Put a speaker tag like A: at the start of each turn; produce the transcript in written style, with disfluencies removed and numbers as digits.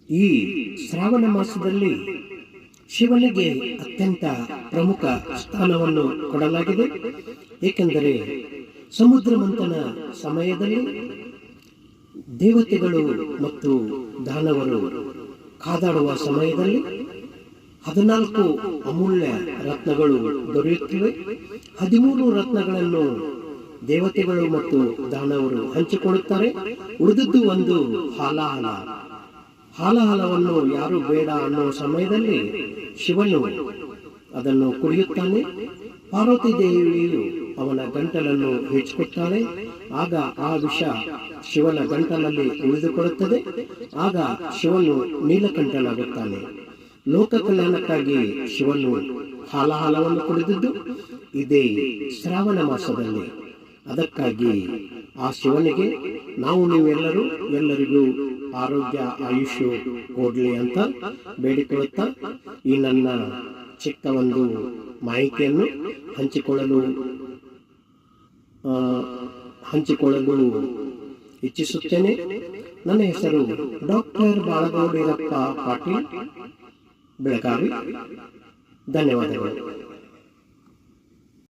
A: ಈ ಶ್ರಾವಣ ಮಾಸದಲ್ಲಿ ಶಿವನಿಗೆ ಅತ್ಯಂತ ಪ್ರಮುಖ ಸ್ಥಾನವನ್ನು ಕೊಡಲಾಗಿದೆ. ಏಕೆಂದರೆ ಸಮುದ್ರ ಮಂಥನ ಸಮಯದಲ್ಲಿ ದೇವತೆಗಳು ಮತ್ತು ದಾನವರು ಕಾದಾಡುವ ಸಮಯದಲ್ಲಿ 14 ಅಮೂಲ್ಯ ರತ್ನಗಳು ದೊರೆಯುತ್ತಿವೆ. 13 ರತ್ನಗಳನ್ನು ದೇವತೆಗಳು ಮತ್ತು ದಾನವರು ಹಂಚಿಕೊಳ್ಳುತ್ತಾರೆ. ಉಳಿದದ್ದು ಒಂದು ಹಾಲಾಹಲ. ಹಾಲಾಹಲವನ್ನು ಯಾರು ಬೇಡ ಅನ್ನೋ ಸಮಯದಲ್ಲಿ ಶಿವನು ಅದನ್ನು ಕುಡಿಯುತ್ತಾನೆ. ಪಾರ್ವತಿ ದೇವಿಯು ಅವನ ಗಂಟಲನ್ನು ಹೆಚ್ಚುಕೊಳ್ತಾಳೆ. ಆಗ ಆ ವಿಷ ಶಿವನ ಗಂಟಲಲ್ಲಿ ಉಳಿದುಕೊಳ್ಳುತ್ತದೆ. ಆಗ ಶಿವನು ನೀಲಕಂಠನಾಗುತ್ತಾನೆ. ಲೋಕ ಕಲ್ಯಾಣಕ್ಕಾಗಿ ಶಿವನು ಹಾಲಾಹಲವನ್ನು ಕುಡಿದಿದ್ದು ಇದೇ ಶ್ರಾವಣ ಮಾಸದಲ್ಲಿ. ಅದಕ್ಕಾಗಿ ಆ ಶಿವನಿಗೆ ನಾವು ನೀವೆಲ್ಲರೂ ಎಲ್ಲರಿಗೂ ಆರೋಗ್ಯ ಆಯುಷ್ಯ ಕೊಡ್ಲಿ ಅಂತ ಬೇಡಿಕೊಳ್ಳುತ್ತಾ ಈ ನನ್ನ ಚಿಕ್ಕ ಒಂದು ಮಾಹಿತಿಯನ್ನು ಹಂಚಿಕೊಳ್ಳಲು ಇಚ್ಛಿಸುತ್ತೇನೆ. ನನ್ನ ಹೆಸರು ಡಾಕ್ಟರ್ ಬಾಳಗೌಡೀರಪ್ಪ ಪಾಟೀಲ್, ಬೆಳಗಾವಿ. ಧನ್ಯವಾದಗಳು.